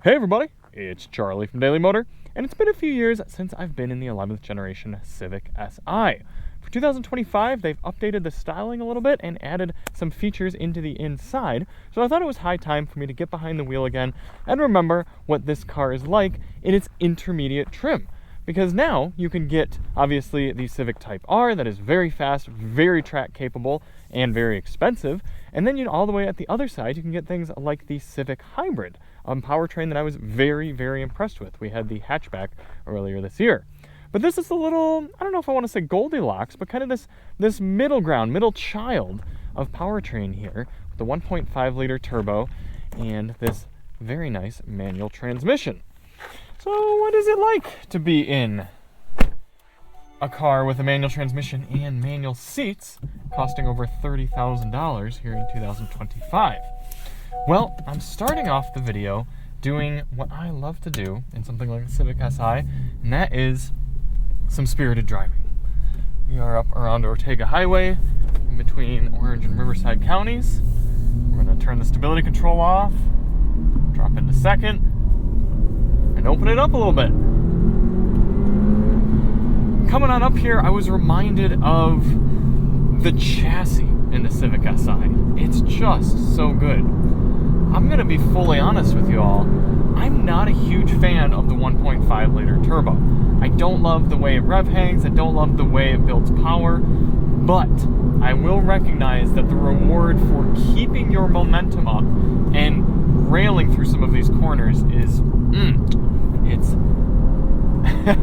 Hey everybody, it's Charlie from Daily Motor, and it's been a few years since I've been in the 11th generation Civic Si. For 2025, they've updated the styling a little bit and added some features into the inside, so I thought it was high time for me to get behind the wheel again and remember what this car is like in its intermediate trim. Because now you can get, obviously, the Civic Type R that is very fast, very track capable, and very expensive. And then all the way at the other side, you can get things like the Civic Hybrid, powertrain that I was very, very impressed with. We had the hatchback earlier this year. But this is a little, I don't know if I want to say Goldilocks, but kind of this middle ground, middle child of powertrain here, with the 1.5 liter turbo and this very nice manual transmission. So what is it like to be in a car with a manual transmission and manual seats costing over $30,000 here in 2025? Well, I'm starting off the video doing what I love to do in something like a Civic Si, and that is some spirited driving. We are up around Ortega Highway in between Orange and Riverside counties. We're going to turn the stability control off, drop into second, and open it up a little bit. Coming on up here, I was reminded of the chassis in the Civic Si. It's just so good. I'm going to be fully honest with you all. I'm not a huge fan of the 1.5 liter turbo. I don't love the way it rev hangs. I don't love the way it builds power. But I will recognize that the reward for keeping your momentum up and railing through some of these corners is,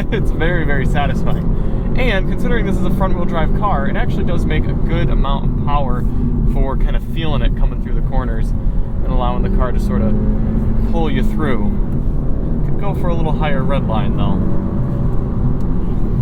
it's very, very satisfying. And considering this is a front-wheel drive car, it actually does make a good amount of power for kind of feeling it coming through the corners and allowing the car to sort of pull you through. Could go for a little higher red line though.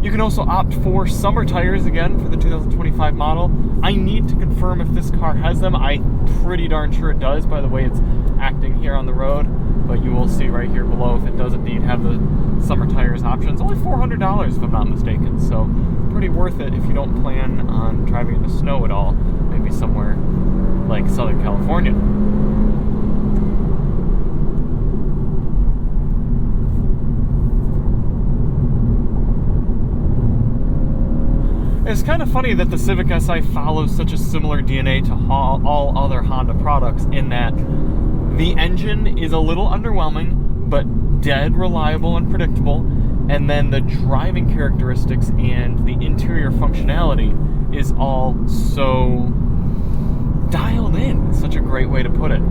You can also opt for summer tires again for the 2025 model. I need to confirm if this car has them. I'm pretty darn sure it does by the way it's acting here on the road, but you will see right here below if it does indeed have the summer tires options. Only $400 if I'm not mistaken, so pretty worth it if you don't plan on driving in the snow at all, maybe somewhere like Southern California. It's kind of funny that the Civic Si follows such a similar DNA to all other Honda products in that the engine is a little underwhelming, but dead reliable and predictable, and then the driving characteristics and the interior functionality is all so dialed in. It's such a great way to put it.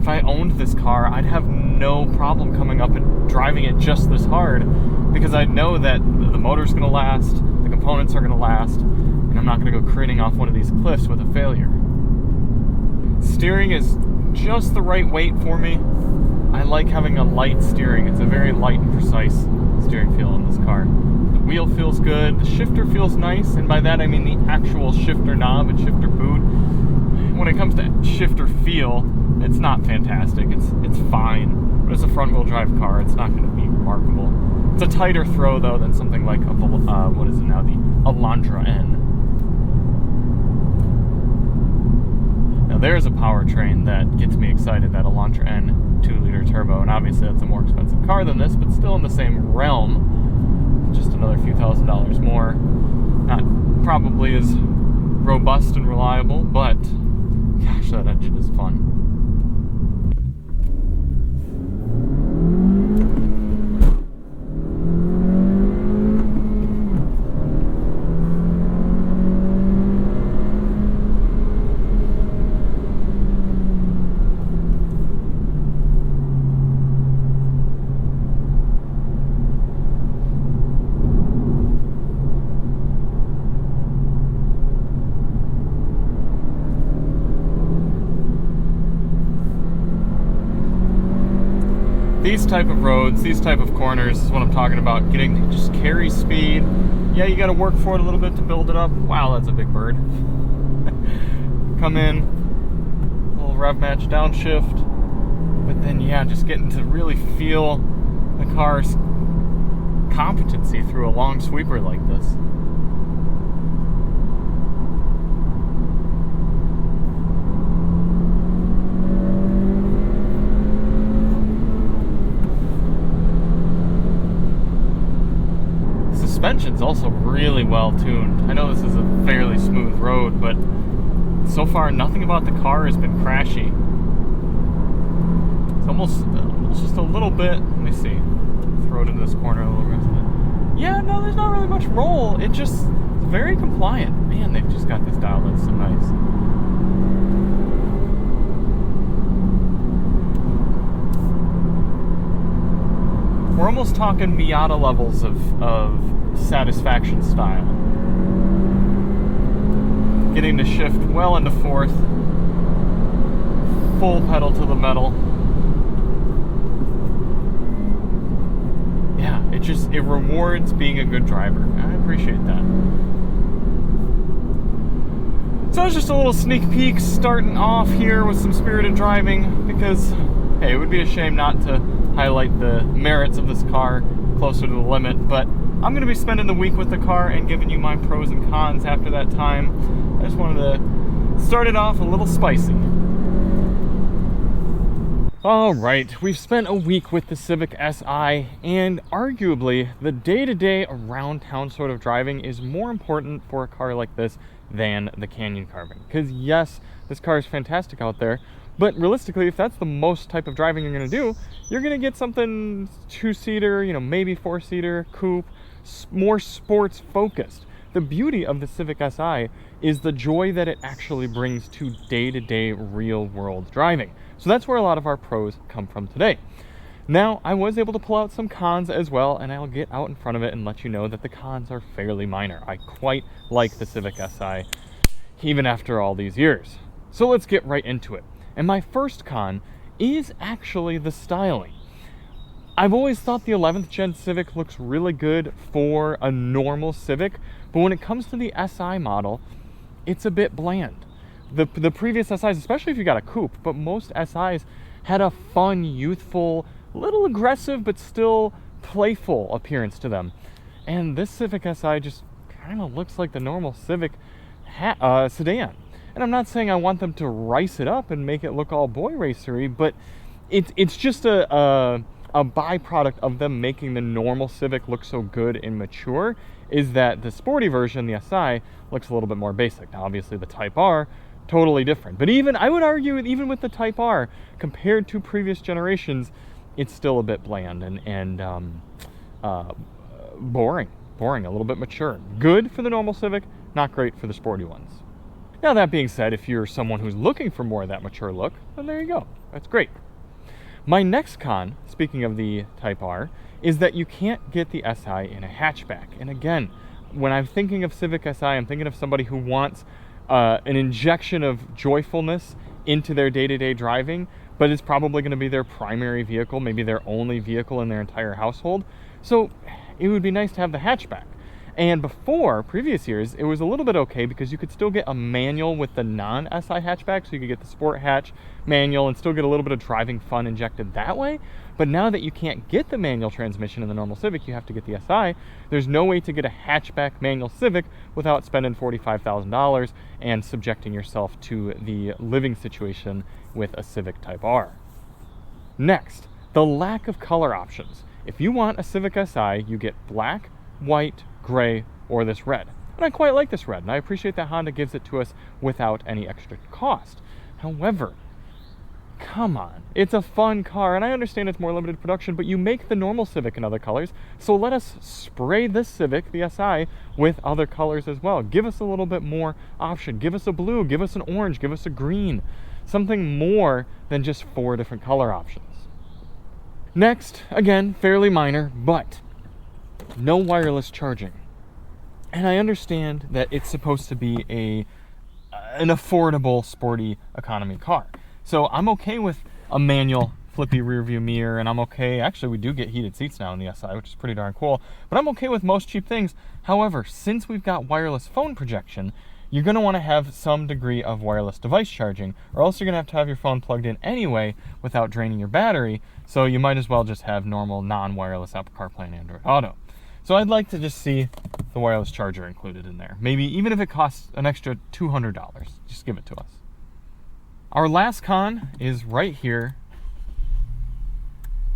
If I owned this car, I'd have no problem coming up and driving it just this hard because I know that the motor's going to last, the components are going to last, and I'm not going to go careening off one of these cliffs with a failure. Steering is just the right weight for me. I like having a light steering. It's a very light and precise steering feel in this car. The wheel feels good, the shifter feels nice, and by that I mean the actual shifter knob and shifter boot. When it comes to shifter feel, it's not fantastic. It's fine, but as a front-wheel drive car, it's not going to be remarkable. It's a tighter throw though than something like the Elantra N. Now there's a powertrain that gets me excited, that Elantra N 2-liter turbo, and obviously that's a more expensive car than this, but still in the same realm. Just another few $1,000s more. Not probably as robust and reliable, but gosh, that engine is fun. These type of roads, these type of corners is what I'm talking about. Getting to just carry speed. Yeah, you got to work for it a little bit to build it up. Wow, that's a big bird. Come in, little rev match downshift, but then yeah, just getting to really feel the car's competency through a long sweeper like this. It's also really well tuned. I know this is a fairly smooth road, but so far nothing about the car has been crashy. It's almost just a little bit, let me see, throw it into this corner a little bit. Yeah, no, there's not really much roll. It's just very compliant. Man, they've just got this dialed in so nice. We're almost talking Miata levels of satisfaction style. Getting to shift well into fourth. Full pedal to the metal. Yeah, it rewards being a good driver. I appreciate that. So it's just a little sneak peek starting off here with some spirited driving because, hey, it would be a shame not to highlight the merits of this car closer to the limit, but I'm going to be spending the week with the car and giving you my pros and cons after that time. I just wanted to start it off a little spicy. Alright, we've spent a week with the Civic Si, and arguably the day-to-day around town sort of driving is more important for a car like this than the Canyon Carbon. Because yes, this car is fantastic out there, but realistically, if that's the most type of driving you're going to do, you're going to get something two-seater, maybe four-seater, coupe, more sports focused. The beauty of the Civic Si is the joy that it actually brings to day-to-day real-world driving. So that's where a lot of our pros come from today. Now, I was able to pull out some cons as well, and I'll get out in front of it and let you know that the cons are fairly minor. I quite like the Civic Si, even after all these years. So let's get right into it. And my first con is actually the styling. I've always thought the 11th gen Civic looks really good for a normal Civic, but when it comes to the Si model, it's a bit bland. The previous SIs, especially if you got a coupe, but most SIs had a fun, youthful, little aggressive, but still playful appearance to them. And this Civic Si just kind of looks like the normal Civic sedan. And I'm not saying I want them to rice it up and make it look all boy racery, but it's just a byproduct of them making the normal Civic look so good and mature, is that the sporty version, the Si, looks a little bit more basic. Now, obviously, the Type R, totally different. But I would argue, even with the Type R, compared to previous generations, it's still a bit bland and boring, a little bit mature. Good for the normal Civic, not great for the sporty ones. Now, that being said, if you're someone who's looking for more of that mature look, then there you go. That's great. My next con, speaking of the Type R, is that you can't get the Si in a hatchback. And again, when I'm thinking of Civic Si, I'm thinking of somebody who wants an injection of joyfulness into their day-to-day driving, but it's probably going to be their primary vehicle, maybe their only vehicle in their entire household. So it would be nice to have the hatchback. And before, previous years, it was a little bit okay because you could still get a manual with the non-Si hatchback, so you could get the sport hatch manual and still get a little bit of driving fun injected that way. But now that you can't get the manual transmission in the normal Civic, you have to get the Si. There's no way to get a hatchback manual Civic without spending $45,000 and subjecting yourself to the living situation with a Civic Type R. Next, the lack of color options. If you want a Civic Si, you get black, white, gray, or this red. And I quite like this red, and I appreciate that Honda gives it to us without any extra cost. However, come on, it's a fun car, and I understand it's more limited production, but you make the normal Civic in other colors, so let us spray this Civic, the Si, with other colors as well. Give us a little bit more option. Give us a blue, give us an orange, give us a green. Something more than just 4 different color options. Next, again, fairly minor, but no wireless charging. And I understand that it's supposed to be an affordable, sporty economy car. So I'm okay with a manual flippy rear view mirror, and I'm okay, actually we do get heated seats now in the Si, which is pretty darn cool, but I'm okay with most cheap things. However, since we've got wireless phone projection, you're going to want to have some degree of wireless device charging, or else you're going to have your phone plugged in anyway without draining your battery, so you might as well just have normal non-wireless Apple CarPlay and Android Auto. So I'd like to just see the wireless charger included in there. Maybe even if it costs an extra $200, just give it to us. Our last con is right here.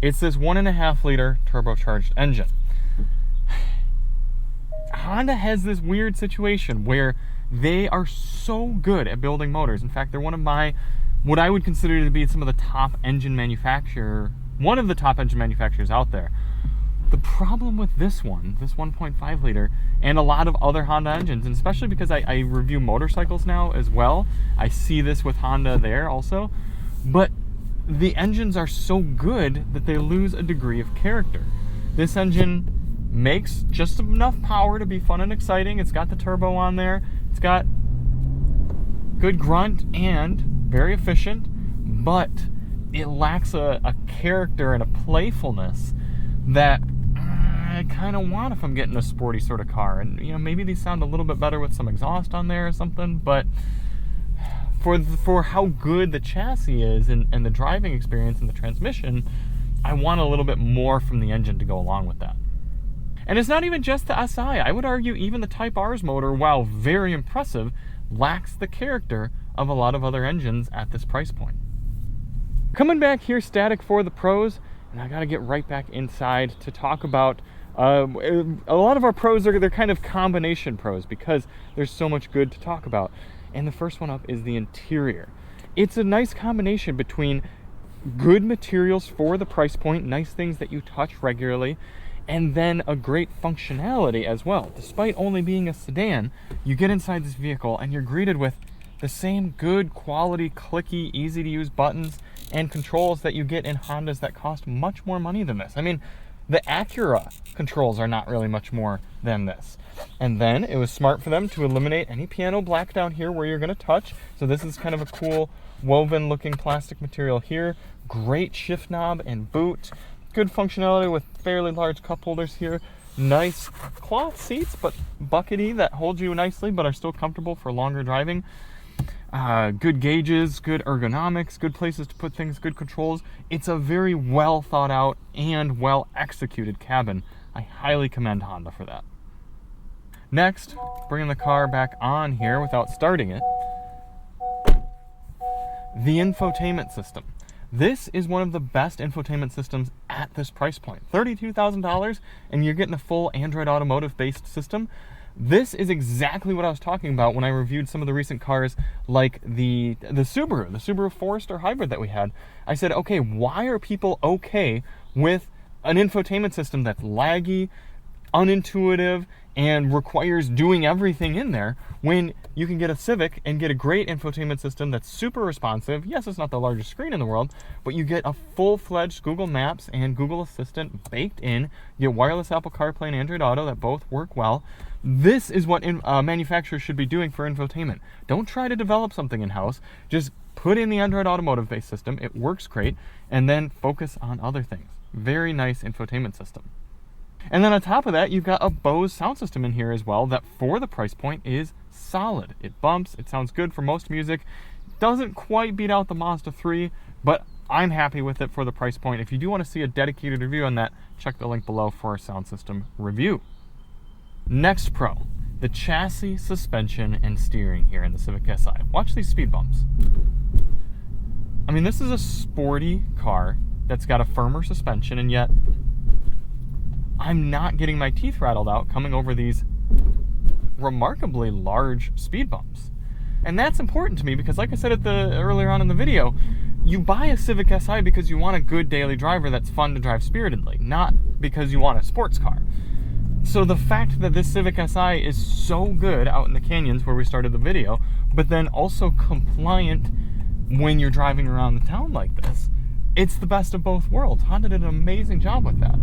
It's this 1.5 liter turbocharged engine. Honda has this weird situation where they are so good at building motors. In fact, they're one of what I would consider to be some of the top engine manufacturers out there. The problem with this 1.5 liter, and a lot of other Honda engines, and especially because I review motorcycles now as well, I see this with Honda there also, but the engines are so good that they lose a degree of character. This engine makes just enough power to be fun and exciting. It's got the turbo on there. It's got good grunt and very efficient, but it lacks a character and a playfulness that I kind of want if I'm getting a sporty sort of car. And maybe these sound a little bit better with some exhaust on there or something, but for how good the chassis is and the driving experience and the transmission, I want a little bit more from the engine to go along with that. And it's not even just the SI. I would argue even the Type R's motor, while very impressive, lacks the character of a lot of other engines at this price point. Coming back here static for the pros, and I gotta get right back inside to talk about a lot of our pros, they're kind of combination pros because there's so much good to talk about. And the first one up is the interior. It's a nice combination between good materials for the price point, nice things that you touch regularly, and then a great functionality as well. Despite only being a sedan, you get inside this vehicle and you're greeted with the same good quality, clicky, easy to use buttons and controls that you get in Hondas that cost much more money than this. I mean, the Acura controls are not really much more than this. And then it was smart for them to eliminate any piano black down here where you're gonna touch. So this is kind of a cool woven looking plastic material here. Great shift knob and boot. Good functionality with fairly large cup holders here. Nice cloth seats, but buckety that hold you nicely but are still comfortable for longer driving. Good gauges, good ergonomics, good places to put things, good controls. It's a very well thought out and well executed cabin. I highly commend Honda for that. Next, bringing the car back on here without starting it, the infotainment system. This is one of the best infotainment systems at this price point. $32,000 and you're getting a full Android Automotive based system. This is exactly what I was talking about when I reviewed some of the recent cars like the Subaru Forester Hybrid that we had. I said, okay, why are people okay with an infotainment system that's laggy, unintuitive, and requires doing everything in there when you can get a Civic and get a great infotainment system that's super responsive. Yes, it's not the largest screen in the world, but you get a full-fledged Google Maps and Google Assistant baked in. You get wireless Apple CarPlay and Android Auto that both work well. This is what manufacturers should be doing for infotainment. Don't try to develop something in-house. Just put in the Android Automotive-based system. It works great. And then focus on other things. Very nice infotainment system. And then on top of that, you've got a Bose sound system in here as well that for the price point is solid. It bumps, it sounds good for most music. Doesn't quite beat out the Mazda 3, but I'm happy with it for the price point. If you do want to see a dedicated review on that, check the link below for a sound system review. Next pro, the chassis, suspension, and steering here in the Civic Si. Watch these speed bumps. I mean, this is a sporty car that's got a firmer suspension, and yet I'm not getting my teeth rattled out coming over these remarkably large speed bumps. And that's important to me because, like I said earlier on in the video, you buy a Civic Si because you want a good daily driver that's fun to drive spiritedly, not because you want a sports car. So the fact that this Civic Si is so good out in the canyons where we started the video, but then also compliant when you're driving around the town like this, it's the best of both worlds. Honda did an amazing job with that.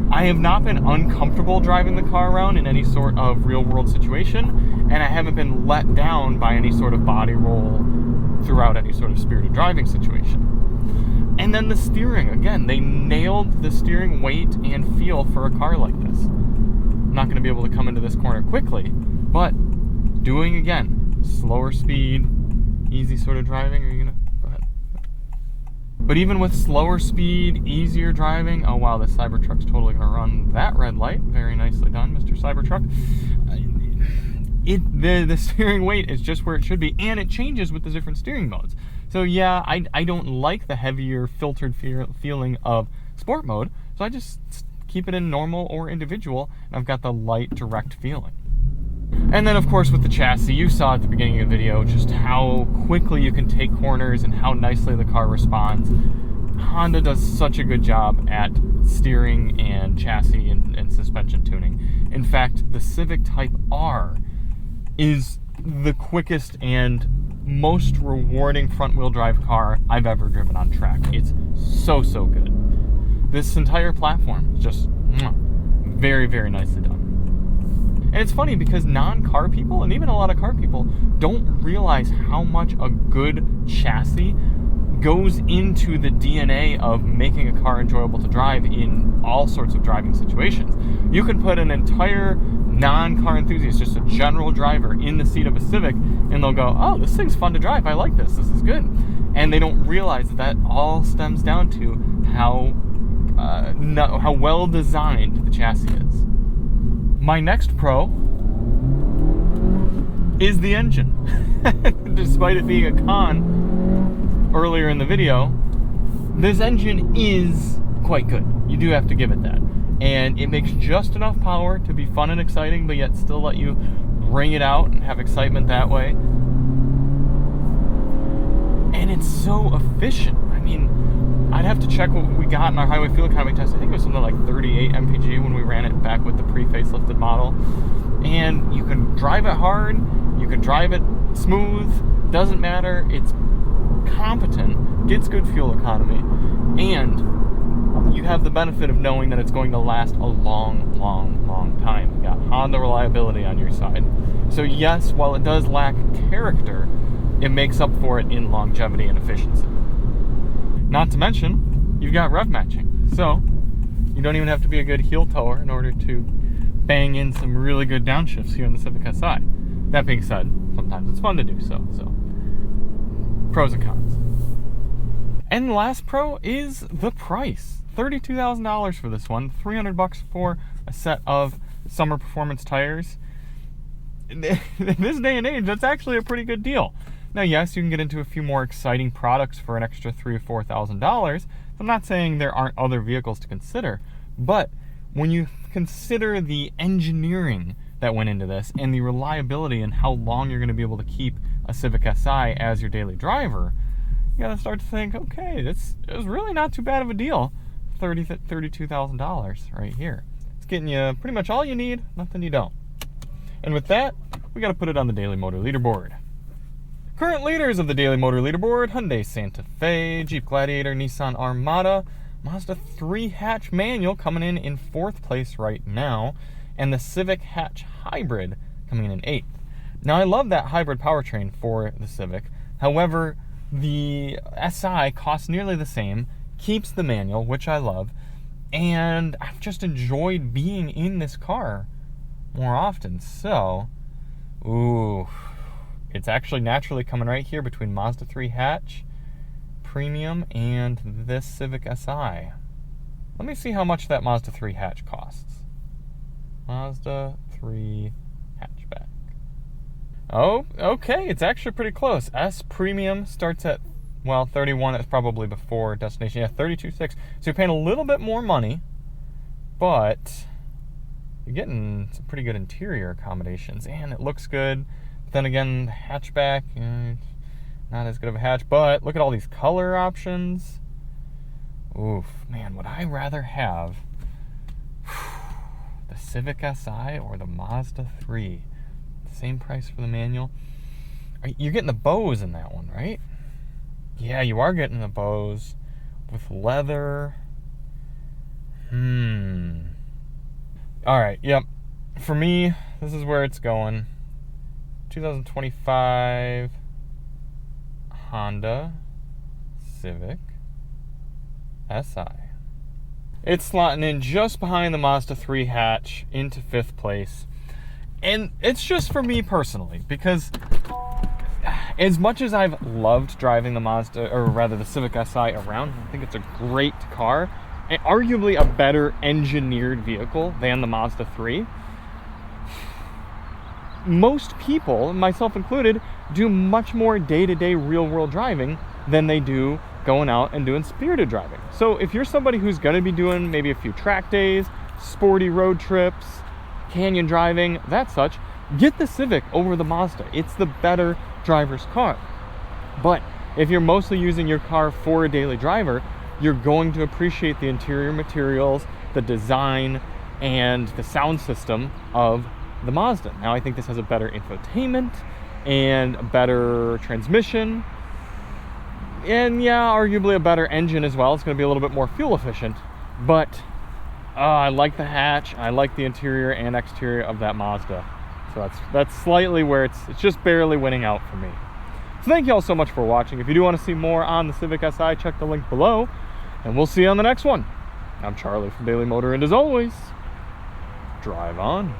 I have not been uncomfortable driving the car around in any sort of real-world situation, and I haven't been let down by any sort of body roll throughout any sort of spirited driving situation. And then the steering, again, they nailed the steering weight and feel for a car like this. I'm not going to be able to come into this corner quickly, but doing, again, slower speed, easy sort of driving. Are you going to go ahead? But even with slower speed, easier driving, oh wow, this Cybertruck's totally going to run that red light. Very nicely done, Mr. Cybertruck. The steering weight is just where it should be, and it changes with the different steering modes. So yeah, I don't like the heavier, filtered feeling of sport mode, so I just keep it in normal or individual, and I've got the light, direct feeling. And then, of course, with the chassis, you saw at the beginning of the video just how quickly you can take corners and how nicely the car responds. Honda does such a good job at steering and chassis and suspension tuning. In fact, the Civic Type R is the quickest and most rewarding front-wheel drive car I've ever driven on track. It's so good. This entire platform is just very, very nicely done. And it's funny because non-car people, and even a lot of car people, don't realize how much a good chassis goes into the DNA of making a car enjoyable to drive in all sorts of driving situations. You can put an entire non-car enthusiast, just a general driver, in the seat of a Civic, and they'll go, oh, this thing's fun to drive, I like this is good. And they don't realize that all stems down to how well designed the chassis is. My next pro is the engine. Despite it being a con earlier in the video, this engine is quite good. You do have to give it that. And it makes just enough power to be fun and exciting, but yet still let you bring it out and have excitement that way. And it's so efficient. I mean, I'd have to check what we got in our highway fuel economy test. I think it was something like 38 mpg when we ran it back with the pre-facelifted model. And you can drive it hard, you can drive it smooth, doesn't matter. It's competent, gets good fuel economy, and you have the benefit of knowing that it's going to last a long time. You got Honda reliability on your side. So yes, while it does lack character, it makes up for it in longevity and efficiency. Not to mention, you've got rev matching. So you don't even have to be a good heel tower in order to bang in some really good downshifts here in the Civic Si. That being said, sometimes it's fun to do so. Pros and cons. And the last pro is the price. $32,000 for this one, $300 for a set of summer performance tires. In this day and age, that's actually a pretty good deal. Now, yes, you can get into a few more exciting products for an extra $3,000 or $4,000. I'm not saying there aren't other vehicles to consider, but when you consider the engineering that went into this and the reliability and how long you're going to be able to keep a Civic Si as your daily driver, you got to start to think, okay, it was really not too bad of a deal. $32,000 right here. It's getting you pretty much all you need, nothing you don't. And with that, we got to put it on the Daily Motor Leaderboard. Current leaders of the Daily Motor Leaderboard: Hyundai Santa Fe, Jeep Gladiator, Nissan Armada, Mazda 3 hatch manual coming in 4th place right now, and the Civic hatch hybrid coming in 8th. Now, I love that hybrid powertrain for the Civic. However, the Si costs nearly the same, keeps the manual, which I love, and I've just enjoyed being in this car more often. So, it's actually naturally coming right here between Mazda 3 hatch premium and this Civic Si. Let me see how much that Mazda 3 hatch costs. Mazda 3 hatchback. Oh, okay, it's actually pretty close. S premium starts at, well, 31. That's probably before destination. Yeah, 32.6. So you're paying a little bit more money, but you're getting some pretty good interior accommodations, and it looks good. But then again, the hatchback, not as good of a hatch, but look at all these color options. Oof, man, would I rather have the Civic Si or the Mazda 3? Same price for the manual. You're getting the Bose in that one, right? Yeah, you are getting the Bose with leather. Alright, yep. For me, this is where it's going. 2025 Honda Civic Si. It's slotting in just behind the Mazda 3 hatch into 5th place. And it's just for me personally, because as much as I've loved driving the Mazda, or rather the Civic Si around, I think it's a great car, and arguably a better engineered vehicle than the Mazda 3. Most people, myself included, do much more day-to-day real-world driving than they do going out and doing spirited driving. So if you're somebody who's going to be doing maybe a few track days, sporty road trips, canyon driving, that such, get the Civic over the Mazda. It's the better driver's car. But if you're mostly using your car for a daily driver, you're going to appreciate the interior materials, the design, and the sound system of the Mazda. Now, I think this has a better infotainment and a better transmission, and yeah, arguably a better engine as well. It's going to be a little bit more fuel efficient, but I like the hatch. I like the interior and exterior of that Mazda. So that's slightly where it's just barely winning out for me. So thank you all so much for watching. If you do want to see more on the Civic Si, check the link below, and we'll see you on the next one. I'm Charlie from Daily Motor, and as always, drive on.